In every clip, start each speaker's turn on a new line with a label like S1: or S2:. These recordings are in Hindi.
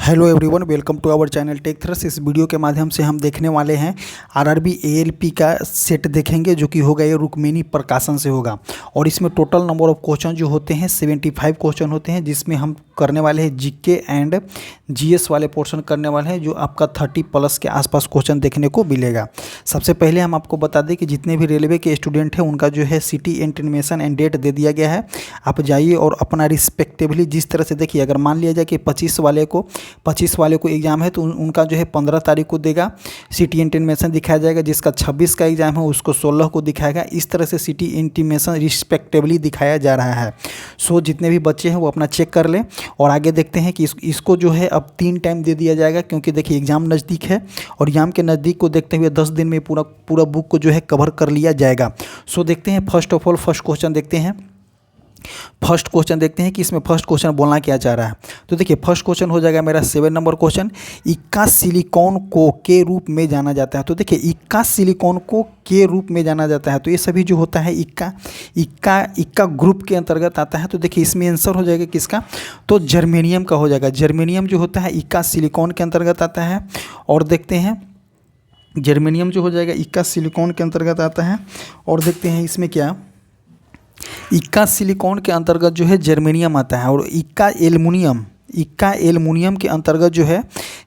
S1: Hello everyone, welcome to our channel Tech Thrust. इस वीडियो के माध्यम से हम देखने वाले हैं आरआरबी एएलपी का सेट देखेंगे, जो कि होगा ये रुक्मिणी प्रकाशन से होगा। और इसमें टोटल नंबर ऑफ क्वेश्चन जो होते हैं 75 क्वेश्चन होते हैं, जिसमें हम करने वाले हैं जीके एंड जीएस वाले पोर्शन करने वाले हैं, जो आपका 30+ के आसपास क्वेश्चन देखने को मिलेगा। सबसे पहले हम आपको बता दें कि जितने भी रेलवे के स्टूडेंट हैं उनका जो है सिटी इंटीमेशन एंड डेट दे दिया गया है। आप जाइए और अपना रिस्पेक्टिवली जिस तरह से देखिए, अगर मान लिया जाए कि 25 वाले को एग्ज़ाम है तो उनका जो है 15 तारीख को देगा सिटी इंटीमेशन दिखाया जाएगा। जिसका 26 का एग्ज़ाम है उसको 16 को दिखाएगा। इस तरह से सिटी इंटीमेशन रिस्पेक्टिवली दिखाया जा रहा है। सो जितने भी बच्चे हैं वो अपना चेक कर लें। और आगे देखते हैं कि इसको जो है अब 3 टाइम दे दिया जाएगा, क्योंकि देखिए एग्ज़ाम नज़दीक है और एग्ज़ाम के नज़दीक को देखते हुए 10 दिन में पूरा बुक को जो है कवर कर लिया जाएगा। सो देखते हैं first of all first question देखते हैं। फर्स्ट क्वेश्चन देखते हैं कि इसमें फर्स्ट क्वेश्चन बोलना क्या चाह रहा है। तो देखिए फर्स्ट क्वेश्चन हो जाएगा मेरा 7 नंबर क्वेश्चन। इक्का सिलिकॉन को के रूप में जाना जाता है। तो देखिए इक्का सिलिकॉन को के रूप में जाना जाता है, तो ये सभी जो होता है इक्का ग्रुप के अंतर्गत आता है। तो देखिए इसमें आंसर हो जाएगा किसका, तो जर्मेनियम का हो जाएगा। जर्मेनियम जो होता है इक्का सिलिकॉन के अंतर्गत आता है। और देखते हैं जर्मेनियम जो हो जाएगा इक्का सिलिकॉन के अंतर्गत आता है। और देखते हैं इसमें क्या, इक्का सिलिकॉन के अंतर्गत जो है जर्मेनियम आता है। और इक्का एल्युमिनियम के अंतर्गत जो है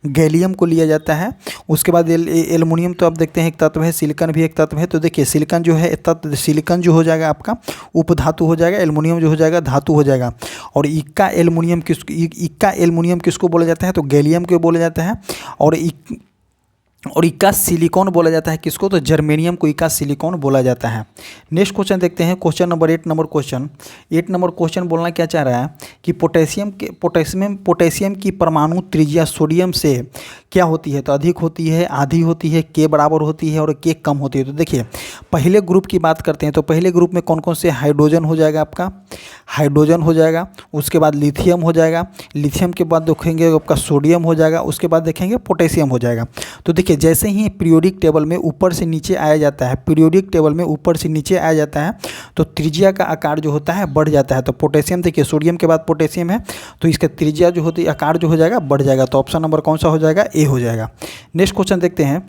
S1: गैलियम को लिया जाता है। उसके बाद एल्युमिनियम तो आप देखते हैं एक तत्व है, सिलिकॉन भी एक तत्व है। तो देखिए सिलिकॉन जो है तत्व, सिलिकॉन जो हो जाएगा आपका उपधातु हो जाएगा, एल्युमिनियम जो हो जाएगा धातु हो जाएगा। और इक्का एल्युमिनियम किसको बोला जाता है, तो गैलियम को बोला जाता है। और इक्का सिलिकॉन बोला जाता है किसको, तो जर्मेनियम को इक्का सिलिकॉन बोला जाता है। नेक्स्ट क्वेश्चन देखते हैं, question number 8 number question. 8 number question बोलना क्या चाह रहा है कि पोटेशियम की परमाणु त्रिज्या सोडियम से क्या होती है, तो अधिक होती है, आधी होती है, के बराबर होती है और के कम होती है। तो देखिए पहले ग्रुप की बात करते हैं। तो पहले ग्रुप में कौन कौन से, हाइड्रोजन हो जाएगा आपका, हाइड्रोजन हो जाएगा। उसके बाद लिथियम हो जाएगा। लिथियम के बाद देखेंगे आपका सोडियम हो जाएगा। उसके बाद देखेंगे पोटेशियम हो जाएगा। तो देखिए जैसे ही पीरियोडिक टेबल में ऊपर से नीचे आया जाता है, तो त्रिज्या का आकार जो होता है बढ़ जाता है। तो पोटेशियम देखिए सोडियम के बाद पोटेशियम है, तो इसका त्रिज्या जो होती है आकार जो हो जाएगा बढ़ जाएगा। तो ऑप्शन नंबर कौन सा हो जाएगा, ए हो जाएगा। नेक्स्ट क्वेश्चन देखते हैं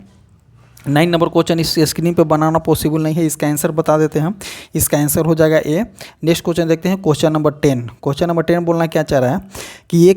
S1: 9 नंबर क्वेश्चन। इस स्क्रीन पे बनाना पॉसिबल नहीं है, इसका आंसर बता देते हैं हम। इसका आंसर हो जाएगा ए। नेक्स्ट क्वेश्चन देखते हैं क्वेश्चन नंबर 10। क्वेश्चन नंबर 10 बोलना क्या चाह रहा है कि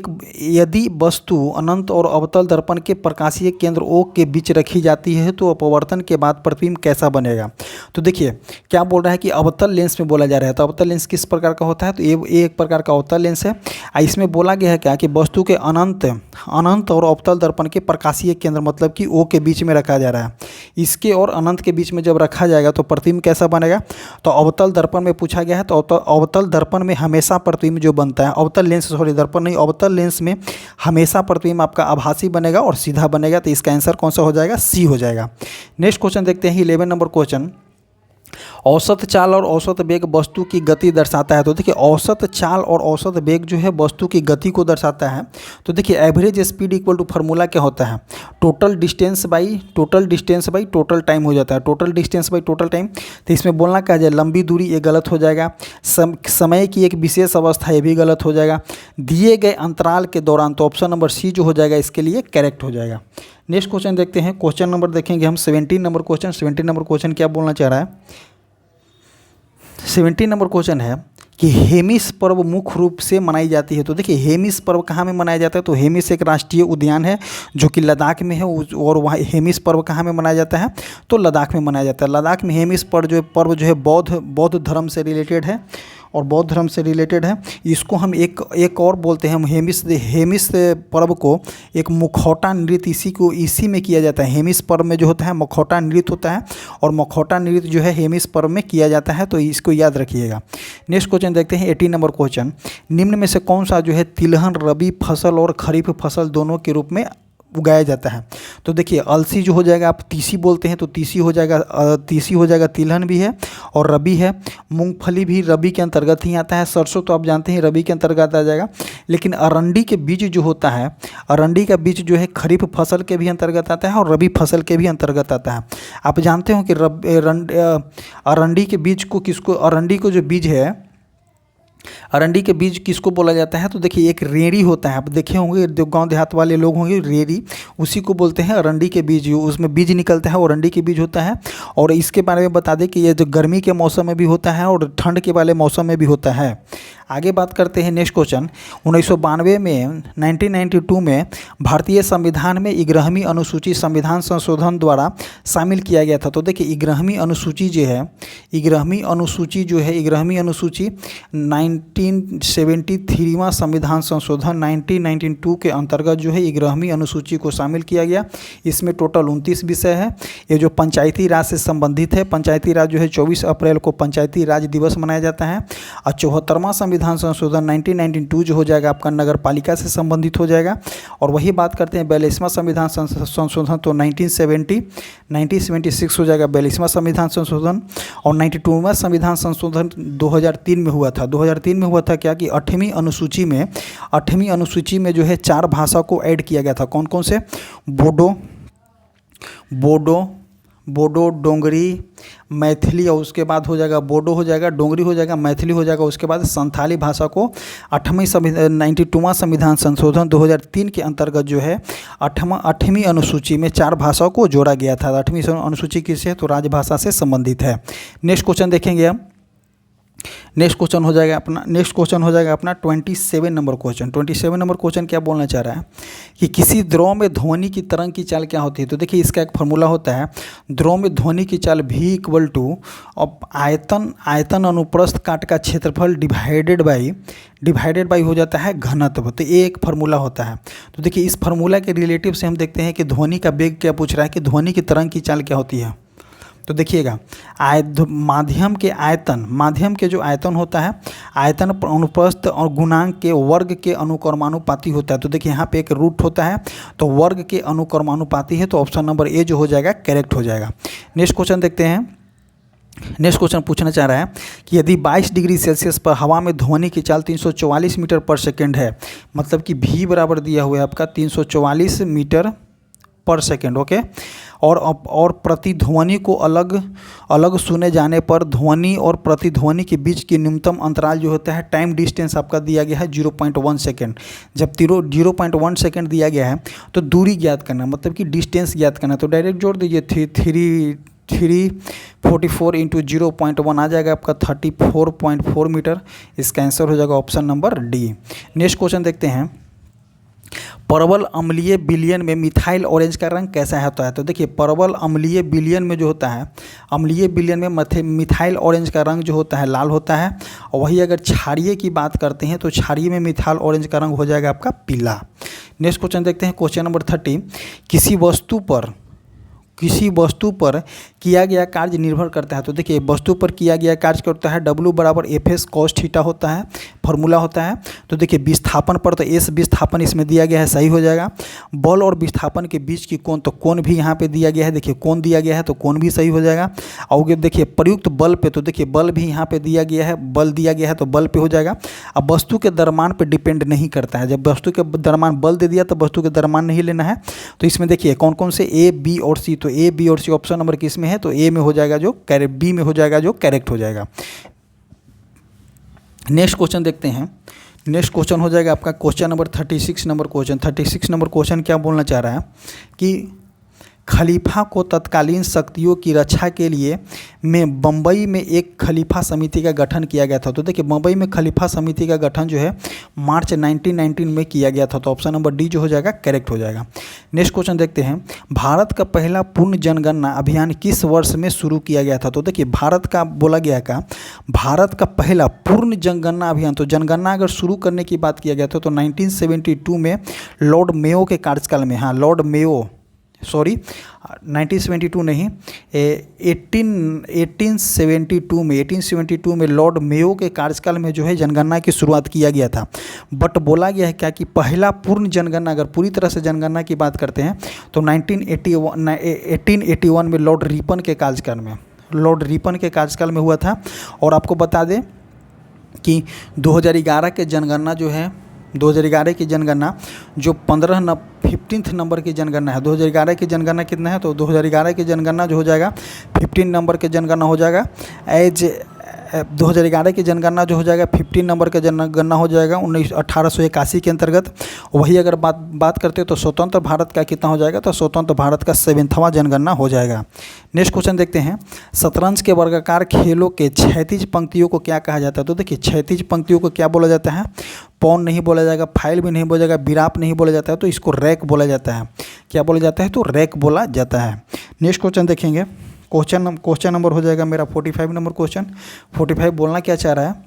S1: यदि वस्तु अनंत और अवतल दर्पण के प्रकाशीय केंद्र O के बीच रखी जाती है तो अपवर्तन के बाद प्रतिबिंब कैसा बनेगा। तो देखिए क्या बोल रहा है कि अवतल लेंस में बोला जा रहा है। तो अवतल लेंस किस प्रकार का होता है, तो ये एक प्रकार का अवतल लेंस है। इसमें बोला गया है क्या कि वस्तु के अनंत और अवतल दर्पण के प्रकाशीय केंद्र मतलब कि O के बीच में रखा जा रहा है। इसके और अनंत के बीच में जब रखा जाएगा तो प्रतिबिंब कैसा बनेगा, तो अवतल दर्पण में पूछा गया है। तो अवतल दर्पण में हमेशा प्रतिबिंब जो बनता है, दर्पण नहीं, अवतल लेंस में हमेशा प्रतिबिंब आपका आभासी बनेगा और सीधा बनेगा। तो इसका आंसर कौन सा हो जाएगा, सी हो जाएगा। नेक्स्ट क्वेश्चन देखते हैं 11 नंबर क्वेश्चन। औसत चाल और औसत वेग वस्तु की गति दर्शाता है। तो देखिए औसत चाल और औसत वेग जो है वस्तु की गति को दर्शाता है। तो देखिए average speed equal to formula क्या होता है, total distance by total time हो जाता है। Total distance by total time. तो इसमें बोलना क्या जाए, लंबी दूरी ये गलत हो जाएगा। समय की एक विशेष अवस्था ये भी गलत हो जाएगा। दिए गए अंतराल के दौरान, तो ऑप्शन नंबर सी जो हो जाएगा इसके लिए करेक्ट हो जाएगा। नेक्स्ट क्वेश्चन देखते हैं, क्वेश्चन नंबर देखेंगे हम 17 नंबर क्वेश्चन। 17 नंबर क्वेश्चन क्या बोलना चाह रहा है, 17 नंबर क्वेश्चन है कि हेमिस पर्व मुख्य रूप से मनाई जाती है। तो देखिए हेमिस पर्व कहाँ में मनाया जाता है, तो हेमिस एक राष्ट्रीय उद्यान है जो कि लद्दाख में है। और वहाँ हेमिस पर्व कहाँ में मनाया जाता है, तो लद्दाख में मनाया जाता है। लद्दाख में हेमिस पर्व जो है बौद्ध धर्म से रिलेटेड है इसको हम एक और बोलते हैं, हम हेमिस पर्व को एक मुखौटा नृत्य इसी में किया जाता है। हेमिस पर्व में जो होता है मुखौटा नृत्य होता है, और मुखौटा नृत्य जो है हेमिस पर्व में किया जाता है। तो इसको याद रखिएगा। नेक्स्ट क्वेश्चन देखते हैं 18 नंबर क्वेश्चन। निम्न में से कौन सा जो है तिलहन रबी फसल और खरीफ फसल दोनों के रूप में उगाया जाता है। तो देखिए अलसी जो हो जाएगा, आप तीसी बोलते हैं तो तीसी हो जाएगा, तिलहन भी है और रबी है। मूंगफली भी रबी के अंतर्गत ही आता है। सरसों तो आप जानते हैं रबी के अंतर्गत आ जाएगा। लेकिन अरंडी के बीज जो होता है, अरंडी का बीज जो है खरीफ फसल के भी अंतर्गत आता है और रबी फसल के भी अंतर्गत आता है। आप जानते हो कि अरंडी के बीज को अरंडी को जो बीज है अरंडी के बीज किसको बोला जाता है? तो देखिए एक रेड़ी होता है, आप देखे होंगे जो गांव देहात वाले लोग होंगे, रेड़ी, उसी को बोलते हैं अरंडी के बीज। उसमें बीज निकलता है, वो अरंडी के बीज होता है। और इसके बारे में बता दें कि ये जो गर्मी के मौसम में भी होता है और ठंड के वाले मौसम में भी होता है। आगे बात करते हैं नेक्स्ट क्वेश्चन। 1992 में 1992 में भारतीय संविधान में 11वीं अनुसूची संविधान संशोधन द्वारा शामिल किया गया था। तो देखिए 11वीं अनुसूची जो है, 11वीं अनुसूची जो है, 11वीं अनुसूची 1973वां संविधान संशोधन 1992 के अंतर्गत जो है 11वीं अनुसूची को शामिल किया गया। इसमें टोटल 29 विषय है। ये जो पंचायती राज से संबंधित है, पंचायती राज जो है 24 अप्रैल को पंचायती राज दिवस मनाया जाता है। और 74वां संविधान संशोधन 1992 जो हो जाएगा आपका नगर पालिका से संबंधित हो जाएगा। और वही बात करते हैं 42वां संविधान संशोधन, तो 1976 हो जाएगा 42वां संविधान संशोधन। और 92वां संविधान संशोधन 2003 में हुआ था। 2003 में हुआ था क्या कि 8वीं अनुसूची में जो है 4 भाषा को ऐड किया गया था। कौन कौन से? बोडो, डोंगरी, मैथिली, और उसके बाद हो जाएगा बोडो हो जाएगा, डोंगरी हो जाएगा, मैथिली हो जाएगा। उसके बाद संथाली भाषा को 92वां संविधान संशोधन 2003 के अंतर्गत जो है 8वीं अनुसूची में 4 भाषाओं को जोड़ा गया था। 8वीं अनुसूची किससे? तो राजभाषा से संबंधित है। नेक्स्ट क्वेश्चन देखेंगे हम। नेक्स्ट क्वेश्चन हो जाएगा अपना 27 नंबर क्वेश्चन। 27 नंबर क्वेश्चन क्या बोलना चाह रहा है कि किसी द्रव में ध्वनि की तरंग की चाल क्या होती है? तो देखिए इसका एक फार्मूला होता है, द्रव में ध्वनि की चाल V इक्वल टू आयतन अनुप्रस्थ काट का क्षेत्रफल डिवाइडेड बाई हो जाता है घनत्व। तो ये एक फार्मूला होता है। तो देखिए इस फार्मूला के रिलेटिव से हम देखते हैं कि ध्वनि का वेग क्या पूछ रहा है, कि ध्वनि की तरंग की चाल क्या होती है। तो देखिएगा माध्यम के जो आयतन होता है, आयतन अनुप्रस्थ और गुणांक के वर्ग के अनुक्रमानुपाती होता है। तो देखिए यहाँ पे एक रूट होता है, तो वर्ग के अनुक्रमानुपाती है, तो ऑप्शन नंबर ए जो हो जाएगा करेक्ट हो जाएगा। नेक्स्ट क्वेश्चन देखते हैं। नेक्स्ट क्वेश्चन पूछना चाह रहा है कि यदि 22 डिग्री सेल्सियस पर हवा में ध्वनि की चाल 344 मीटर पर सेकेंड है, मतलब कि V बराबर दिया हुआ है आपका 344 मीटर पर सेकेंड, ओके। और प्रतिध्वनि को अलग सुने जाने पर ध्वनि और प्रतिध्वनि के बीच की न्यूनतम अंतराल जो होता है, टाइम डिस्टेंस आपका दिया गया है 0.1 सेकेंड। जब 0.1 सेकेंड दिया गया है तो दूरी ज्ञात करना, मतलब कि डिस्टेंस ज्ञात करना। तो डायरेक्ट जोड़ दीजिए 344 इंटू 0.1 आ जाएगा आपका 34.4 मीटर। इसका आंसर हो जाएगा option number D. Next question देखते हैं। परवल अम्लीय विलयन में मिथाइल ऑरेंज का रंग कैसा होता है? तो देखिए परवल अम्लीय विलयन में जो होता है, अम्लीय विलयन में मिथाइल ऑरेंज का रंग जो होता है लाल होता है। और वही अगर क्षारीय की बात करते हैं तो क्षारीय में मिथाइल ऑरेंज का रंग हो जाएगा आपका पीला। नेक्स्ट क्वेश्चन देखते हैं, क्वेश्चन नंबर 30। किसी वस्तु पर किया गया कार्य निर्भर करता है। तो देखिए वस्तु पर किया गया कार्य क्या होता है, W बराबर FS cos थीटा होता है, फॉर्मूला होता है। तो देखिए विस्थापन पर, तो S विस्थापन इसमें दिया गया है, सही हो जाएगा। बल और विस्थापन के बीच की कोण, तो कोण भी यहाँ पे दिया गया है, देखिए कोण दिया गया है तो कोण भी सही हो जाएगा। और देखिए प्रयुक्त बल पे, तो देखिए बल भी यहाँ पे दिया गया है, बल दिया गया है तो बल पे हो जाएगा। अब वस्तु के द्रव्यमान पे डिपेंड नहीं करता है, जब वस्तु के द्रव्यमान बल दे दिया तो वस्तु के द्रव्यमान नहीं लेना है। तो इसमें देखिए कौन कौन से A, B और C, तो A, B और C ऑप्शन नंबर किस में है, तो A में हो जाएगा जो करेक्ट, B में हो जाएगा जो करेक्ट हो जाएगा। नेक्स्ट क्वेश्चन देखते हैं। नेक्स्ट क्वेश्चन हो जाएगा आपका question number 36 number question. 36 number question क्या बोलना चाह रहा है कि खलीफा को तत्कालीन शक्तियों की रक्षा के लिए बम्बई में एक खलीफा समिति का गठन किया गया था। तो देखिए बम्बई में खलीफा समिति का गठन जो है मार्च 1919 में किया गया था। तो ऑप्शन नंबर डी जो हो जाएगा करेक्ट हो जाएगा। नेक्स्ट क्वेश्चन देखते हैं। भारत का पहला पूर्ण जनगणना अभियान किस वर्ष में शुरू किया गया था? तो देखिए भारत का बोला गया का भारत का पहला पूर्ण जनगणना अभियान, तो जनगणना अगर शुरू करने की बात किया गया था तो 1972 में लॉर्ड मेयो के कार्यकाल में, हाँ लॉर्ड मेयो, सॉरी 1972 नहीं, 1872 में लॉर्ड मेयो के कार्यकाल में जो है जनगणना की शुरुआत किया गया था। बट बोला गया है क्या कि पहला पूर्ण जनगणना, अगर पूरी तरह से जनगणना की बात करते हैं तो 1881 में लॉर्ड रिपन के कार्यकाल में हुआ था। और आपको बता दें कि 2011 के जनगणना जो है, 2011 की जनगणना जो 15 नंबर की जनगणना है, 2011 की जनगणना कितना है, तो 2011 की जनगणना जो हो जाएगा 15 नंबर की जनगणना हो जाएगा। 2011 की जनगणना जो हो जाएगा 15 नंबर का जनगणना हो जाएगा 1881 के अंतर्गत। वही अगर बात करते हैं तो स्वतंत्र भारत का कितना हो जाएगा, तो स्वतंत्र भारत का 7वां जनगणना हो जाएगा। नेक्स्ट क्वेश्चन देखते हैं, शतरंज के वर्गाकार खेलों के क्षैतिज पंक्तियों को क्या कहा जाता है। तो देखिए क्षैतिज पंक्तियों को क्या बोला जाता है, पौन नहीं बोला जाएगा, फाइल भी नहीं बोला जाएगा, विराप नहीं बोला जाता है, तो इसको रैक बोला जाता है। क्या बोला जाता है, तो रैक बोला जाता है। नेक्स्ट क्वेश्चन देखेंगे, क्वेश्चन नंबर हो जाएगा मेरा 45 नंबर क्वेश्चन। 45 बोलना क्या चाह रहा है,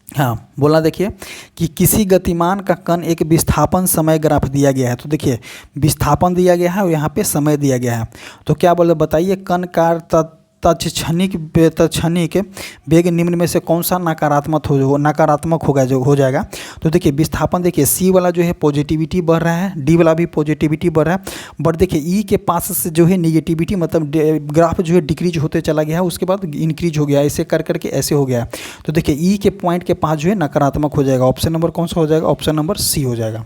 S1: हाँ बोलना देखिए कि किसी गतिमान का कण एक विस्थापन समय ग्राफ दिया गया है। तो देखिए विस्थापन दिया गया है और यहाँ पे समय दिया गया है। तो क्या बोले बताइए, कण का तत्क्षणिक वेग निम्न में से कौन सा नकारात्मक होगा जो हो जाएगा। तो देखिए विस्थापन देखिए सी वाला जो है पॉजिटिविटी बढ़ रहा है, डी वाला भी पॉजिटिविटी बढ़ रहा है, बट देखिए ई के पास से जो है निगेटिविटी मतलब ग्राफ जो है डिक्रीज होते चला गया है, उसके बाद इंक्रीज हो गया, ऐसे कर करके ऐसे हो गया। तो देखिए ई के पॉइंट के पास जो है नकारात्मक हो जाएगा। ऑप्शन नंबर कौन सा हो जाएगा, ऑप्शन नंबर सी हो जाएगा।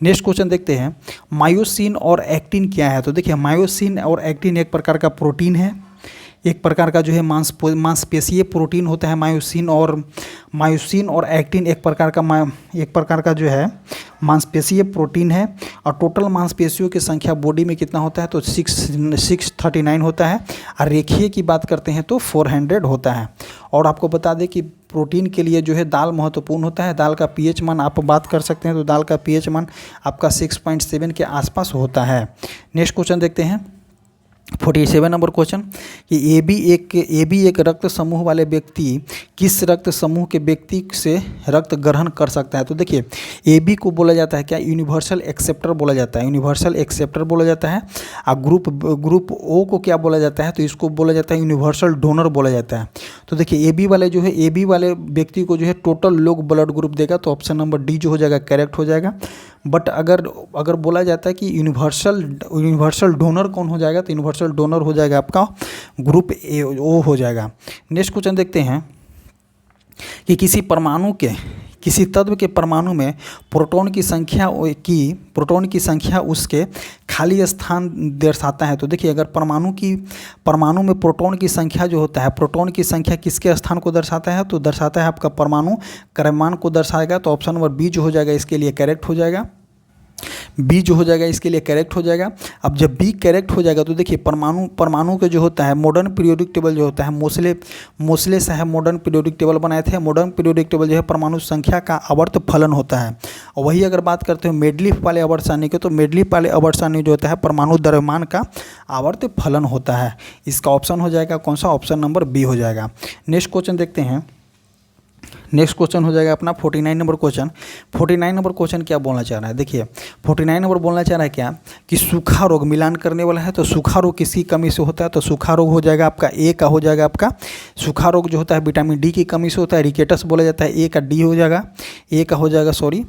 S1: नेक्स्ट क्वेश्चन देखते हैं, मायोसिन और एक्टिन क्या है। तो देखिए मायोसिन और एक्टिन एक प्रकार का प्रोटीन है, एक प्रकार का जो है मांसपेशीय प्रोटीन होता है मायोसिन और एक्टिन एक प्रकार का जो है मांसपेशीय प्रोटीन है। और टोटल मांसपेशियों की संख्या बॉडी में कितना होता है, तो 639 होता है। और रेखीय की बात करते हैं तो 400 होता है। और आपको बता दें कि प्रोटीन के लिए जो है दाल महत्वपूर्ण होता है। दाल का पीएच मान आप बात कर सकते हैं, तो दाल का पीएच मान आपका 6.7 के आसपास होता है। नेक्स्ट क्वेश्चन देखते हैं 47 नंबर क्वेश्चन कि ए बी एक रक्त समूह वाले व्यक्ति किस रक्त समूह के व्यक्ति से रक्त ग्रहण कर सकता है। तो देखिए ए बी को बोला जाता है क्या, यूनिवर्सल एक्सेप्टर बोला जाता है, यूनिवर्सल एक्सेप्टर बोला जाता है। और ग्रुप ओ को क्या बोला जाता है, तो इसको बोला जाता है यूनिवर्सल डोनर बोला जाता है। तो देखिए ए बी वाले जो है ए बी वाले व्यक्ति को जो है टोटल लोग ब्लड ग्रुप देगा, तो ऑप्शन नंबर डी जो हो जाएगा करेक्ट हो जाएगा। बट अगर बोला जाता है कि यूनिवर्सल डोनर कौन हो जाएगा, तो यूनिवर्सल डोनर हो जाएगा आपका ग्रुप ए ओ हो जाएगा। नेक्स्ट क्वेश्चन देखते हैं कि किसी तत्व के परमाणु में प्रोटॉन की संख्या उसके खाली स्थान दर्शाता है। तो देखिए अगर परमाणु में प्रोटॉन की संख्या जो होता है, प्रोटॉन की संख्या किसके स्थान को दर्शाता है, तो दर्शाता है आपका परमाणु क्रमांक को दर्शाएगा। तो ऑप्शन नंबर बी जो हो जाएगा इसके लिए करेक्ट हो जाएगा, बी जो हो जाएगा इसके लिए करेक्ट हो जाएगा। अब जब बी करेक्ट हो जाएगा तो देखिए परमाणु के जो होता है मॉडर्न पीरियोडिक टेबल जो होता है मोसले साहब मॉडर्न पीरियोडिक टेबल बनाए थे। मॉडर्न पीरियोडिक टेबल जो है परमाणु संख्या का आवर्त फलन होता है। और वही अगर बात करते हैं मेडलिफ वाले आवर्त सारणी के, तो मेडलिफ वाले आवर्त सारणी जो होता है परमाणु द्रव्यमान का आवर्त फलन होता है। इसका ऑप्शन हो जाएगा कौन सा, ऑप्शन नंबर बी हो जाएगा। नेक्स्ट क्वेश्चन देखते हैं, नेक्स्ट क्वेश्चन हो जाएगा अपना 49 नंबर क्वेश्चन। 49 नंबर क्वेश्चन क्या बोलना चाह रहा है, देखिए 49 नंबर बोलना चाह रहा है क्या कि सूखा रोग मिलान करने वाला है। तो सूखा रोग किसकी कमी से होता है, तो सूखा रोग हो जाएगा आपका ए का हो जाएगा आपका। सूखा रोग जो होता है विटामिन डी की कमी से होता है, रिकेटस बोला जाता है। ए का डी हो जाएगा, ए का हो जाएगा सॉरी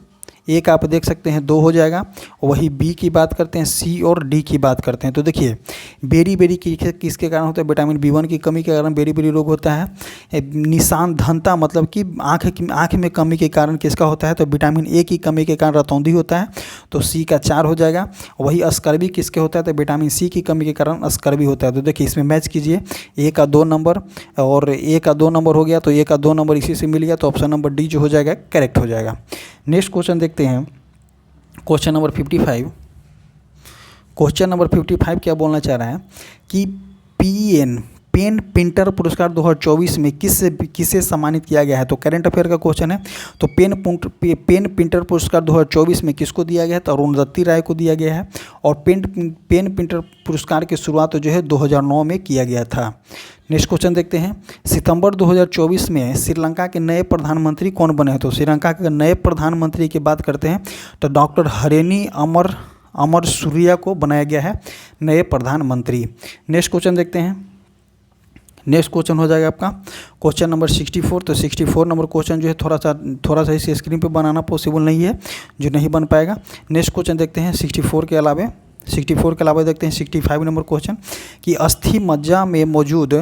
S1: ए का आप देख सकते हैं 2 हो जाएगा। वही बी की बात करते हैं, सी और डी की बात करते हैं। तो देखिए बेरी किसके कारण होता है, विटामिन B1 की कमी के कारण बेरी रोग होता है। निशान धनता मतलब कि आँख में कमी के कारण किसका होता है, तो विटामिन ए की कमी के कारण रतौंधी होता है। तो सी का 4 हो जाएगा। वही अस्कर्वी किसके होता है, तो विटामिन सी की कमी के कारण अस्कर्वी होता है। तो देखिए इसमें मैच कीजिए, ए का 2 नंबर और ए का 2 नंबर हो गया, तो ए का 2 नंबर इसी से मिल गया। तो ऑप्शन नंबर डी जो हो जाएगा करेक्ट हो जाएगा। नेक्स्ट क्वेश्चन देखते हैं क्वेश्चन नंबर 55। क्वेश्चन नंबर 55 क्या बोलना चाह रहा है कि पेन पिंटर पुरस्कार 2024 में किसे सम्मानित किया गया है। तो करंट अफेयर का क्वेश्चन है। तो पेन पिंटर पुरस्कार 2024 में किसको दिया गया है, तो अरुंधति राय को दिया गया है। और पेन पिंटर पुरस्कार की शुरुआत जो है 2009 में किया गया था। नेक्स्ट क्वेश्चन देखते हैं, सितंबर 2024 में श्रीलंका के नए प्रधानमंत्री कौन बने हैं। तो श्रीलंका के नए प्रधानमंत्री की बात करते हैं तो डॉक्टर हरेनी अमर सूर्या को बनाया गया है नए प्रधानमंत्री। नेक्स्ट क्वेश्चन देखते हैं, नेक्स्ट क्वेश्चन हो जाएगा आपका क्वेश्चन नंबर 64। तो 64 नंबर क्वेश्चन जो है थोड़ा सा इसे स्क्रीन पे बनाना पॉसिबल नहीं है, जो नहीं बन पाएगा। नेक्स्ट क्वेश्चन देखते हैं 64 के अलावा देखते हैं 65 नंबर क्वेश्चन कि अस्थि मज्जा में मौजूद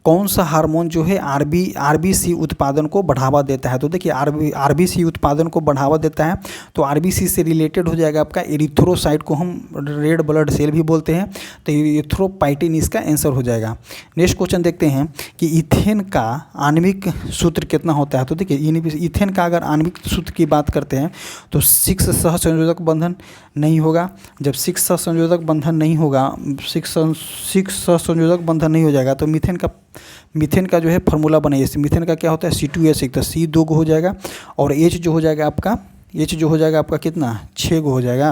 S1: कौन सा हार्मोन जो है आरबीसी उत्पादन को बढ़ावा देता है? तो देखिए आरबीसी उत्पादन को बढ़ावा देता है, तो आरबीसी से रिलेटेड हो जाएगा आपका एरिथ्रोसाइट को हम रेड ब्लड सेल भी बोलते हैं, तो एरिथ्रोपाइटिन इसका आंसर हो जाएगा। नेक्स्ट क्वेश्चन देखते हैं कि इथेन का आणविक सूत्र कितना होता है? तो देखिए इथेन का अगर आणविक सूत्र की बात करते हैं तो 6 सहसंयोजक बंधन नहीं होगा। जब 6 सहसंयोजक बंधन नहीं होगा, 6 सहसंयोजक बंधन नहीं हो जाएगा तो मीथेन का जो है फार्मूला बनाइए। मीथेन का क्या होता है? C2H1, तो C 2 हो जाएगा और H जो हो जाएगा आपका कितना? 6 हो जाएगा।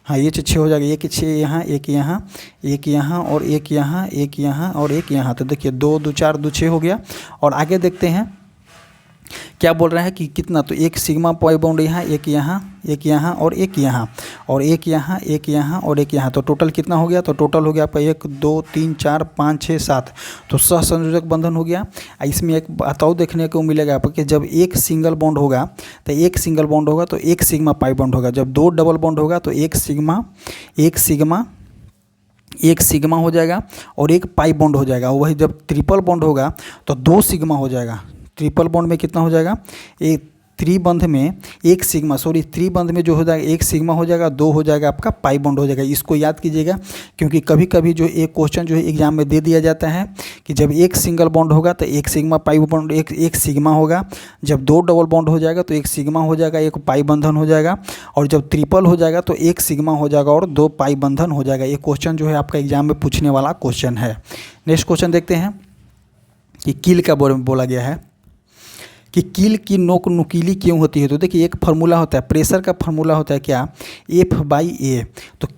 S1: हाँ, H 6 हो जाएगा, एक 6 यहाँ, एक यहाँ, एक यहाँ और एक यहाँ, एक यहाँ और एक यहाँ। तो देखिए 2 2 4 2 6 हो गया। और आगे देखते हैं क्या बोल रहा है कि कितना, तो एक सिग्मा पाई बॉन्ड यहाँ, एक यहाँ, एक यहाँ और एक यहाँ और एक यहाँ, एक यहाँ और एक यहाँ। तो टोटल कितना हो गया? तो टोटल हो गया आपका 1 2 3 4 5 6 7। तो सहसंयोजक बंधन हो गया। इसमें एक बात और देखने को मिलेगा आपको कि जब एक सिंगल बॉन्ड होगा तो एक सिंगल बॉन्ड होगा तो एक सिग्मा पाई बॉन्ड होगा। जब 2 डबल बॉन्ड होगा तो एक सिग्मा हो जाएगा और एक पाई बॉन्ड हो जाएगा। वही जब ट्रिपल बॉन्ड होगा तो 2 सिग्मा हो जाएगा। ट्रिपल बॉन्ड में कितना हो जाएगा? एक त्रिबंध में एक सिग्मा, त्रिबंध में जो हो जाएगा एक सिग्मा हो जाएगा, 2 हो जाएगा आपका पाई बॉन्ड हो जाएगा। इसको याद कीजिएगा क्योंकि कभी कभी जो एक क्वेश्चन जो है एग्जाम में दे दिया जाता है कि जब एक सिंगल बॉन्ड होगा तो एक सिग्मा पाई बॉन्ड एक सिग्मा होगा। जब 2 डबल बॉन्ड हो जाएगा तो एक सिग्मा हो जाएगा, एक पाई बंधन हो जाएगा। और जब ट्रिपल हो जाएगा तो एक सिग्मा हो जाएगा और 2 पाई बंधन हो जाएगा। ये क्वेश्चन जो है आपका एग्जाम में पूछने वाला क्वेश्चन है। नेक्स्ट क्वेश्चन देखते हैं कि कील का बोला गया है कि कील की नोक नुकीली क्यों होती है? तो देखिए एक फार्मूला होता है, प्रेशर का फार्मूला होता है क्या? F/A। तो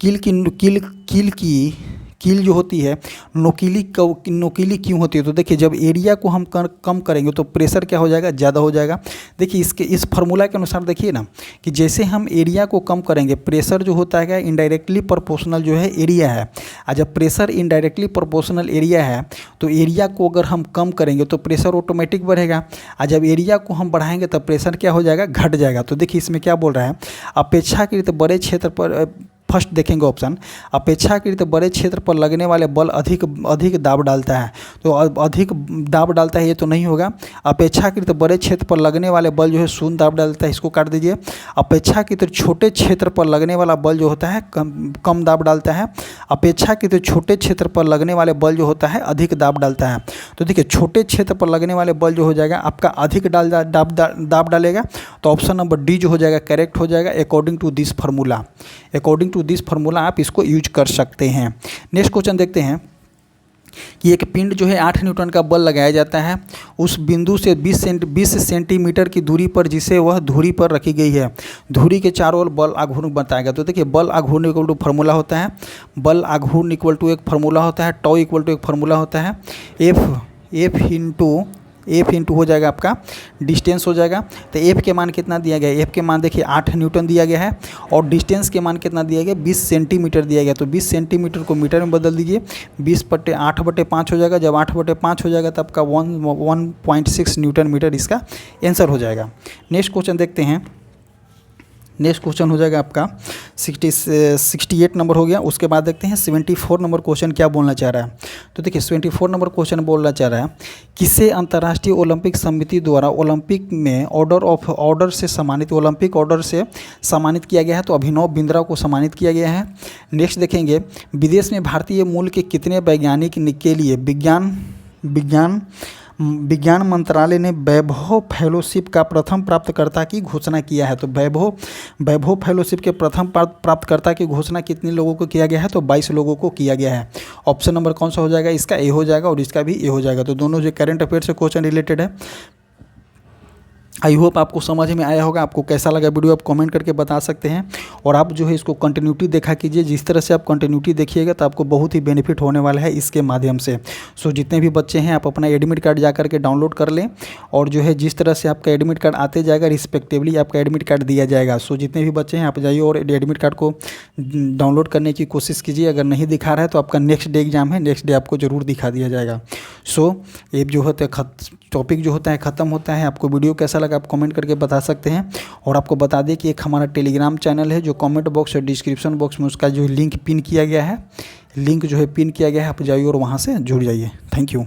S1: कील जो होती है नोकीली क्यों होती है? तो देखिए जब एरिया को हम कम करेंगे तो प्रेशर क्या हो जाएगा? ज़्यादा हो जाएगा। देखिए इस फार्मूला के अनुसार देखिए ना कि जैसे हम एरिया को कम करेंगे, प्रेशर जो होता है क्या? इनडायरेक्टली प्रोपोर्शनल जो है एरिया है। और जब प्रेशर इनडायरेक्टली प्रोपोर्शनल एरिया है तो एरिया को अगर हम कम करेंगे तो प्रेशर ऑटोमेटिक बढ़ेगा। और जब एरिया को हम बढ़ाएंगे तो प्रेशर क्या हो जाएगा? घट जाएगा। तो देखिए इसमें क्या बोल रहा है? अपेक्षाकृत बड़े क्षेत्र पर, फर्स्ट देखेंगे ऑप्शन, अपेक्षाकृत बड़े क्षेत्र पर लगने वाले बल अधिक दाब डालता है। तो अधिक दाब डालता है ये तो नहीं होगा। अपेक्षाकृत बड़े क्षेत्र पर लगने वाले बल जो है शून्य दाब डालता है, इसको काट दीजिए। अपेक्षाकृत छोटे क्षेत्र पर लगने वाला बल जो होता है कम दाब डालता है। अपेक्षाकृत छोटे क्षेत्र पर लगने वाले बल जो होता है अधिक दाब डालता है। तो देखिए छोटे क्षेत्र पर लगने वाले बल जो हो जाएगा आपका अधिक दाब डालेगा। तो ऑप्शन नंबर डी जो हो जाएगा करेक्ट हो जाएगा अकॉर्डिंग टू दिस फार्मूला आप इसको यूज कर सकते हैं। नेक्स्ट क्वेश्चन देखते हैं कि एक पिंड जो है 8 न्यूटन का बल लगाया जाता है उस बिंदु से 20 सेंटीमीटर की दूरी पर जिसे वह धुरी पर रखी गई है। धुरी के चारों ओर बल आघूर्ण बताएगा। तो देखिए बल आघूर्ण इक्वल टू फार्मूला होता है, बल आघूर्ण इक्वल टू एक फार्मूला होता है, टॉ इक्वल टू एक फार्मूला होता है, एफ इंटू हो जाएगा आपका डिस्टेंस हो जाएगा। तो एफ के मान कितना दिया गया है? एफ के मान देखिए 8 न्यूटन दिया गया है और डिस्टेंस के मान कितना दिया गया? 20 सेंटीमीटर दिया गया। तो 20 सेंटीमीटर को मीटर में बदल दीजिए, 20/8/5 हो जाएगा। जब 8/5 हो जाएगा तो आपका 1.6 न्यूटन मीटर इसका आंसर हो जाएगा। नेक्स्ट क्वेश्चन देखते हैं। नेक्स्ट क्वेश्चन हो जाएगा आपका 68 नंबर हो गया। उसके बाद देखते हैं 74 नंबर क्वेश्चन क्या बोलना चाह रहा है। तो देखिए 74 नंबर क्वेश्चन बोलना चाह रहा है किसे अंतर्राष्ट्रीय ओलंपिक समिति द्वारा ओलंपिक में ऑर्डर से सम्मानित किया गया है? तो अभिनव बिंद्रा को सम्मानित किया गया है। नेक्स्ट देखेंगे विदेश में भारतीय मूल के कितने वैज्ञानिक के लिए विज्ञान मंत्रालय ने वैभव फेलोशिप का प्रथम प्राप्तकर्ता की घोषणा किया है। तो वैभव फेलोशिप के प्रथम प्राप्तकर्ता की घोषणा कितने लोगों को किया गया है? तो 22 लोगों को किया गया है। ऑप्शन नंबर कौन सा हो जाएगा? इसका ए हो जाएगा और इसका भी ए हो जाएगा। तो दोनों जो करंट अफेयर से क्वेश्चन रिलेटेड है। आई होप आपको समझ में आया होगा। आपको कैसा लगा वीडियो आप कमेंट करके बता सकते हैं। और आप जो है इसको कंटिन्यूटी देखा कीजिए। जिस तरह से आप कंटिन्यूटी देखिएगा तो आपको बहुत ही बेनिफिट होने वाला है इसके माध्यम से। सो जितने भी बच्चे हैं आप अपना एडमिट कार्ड जा करके डाउनलोड कर लें और जो है जिस तरह से आपका एडमिट कार्ड आते जाएगा रिस्पेक्टिवली आपका एडमिट कार्ड दिया जाएगा। सो जितने भी बच्चे हैं आप जाइए और एडमिट कार्ड को डाउनलोड करने की कोशिश कीजिए। अगर नहीं दिखा रहा है तो आपका नेक्स्ट डे एग्जाम है, नेक्स्ट डे आपको ज़रूर दिखा दिया जाएगा। सो ये जो होता है टॉपिक जो होता है ख़त्म होता है। आपको वीडियो कैसा लगा आप कमेंट करके बता सकते हैं। और आपको बता दें कि एक हमारा टेलीग्राम चैनल है जो कमेंट बॉक्स और डिस्क्रिप्शन बॉक्स में उसका जो लिंक पिन किया गया है, आप जाइए और वहाँ से जुड़ जाइए। Thank you.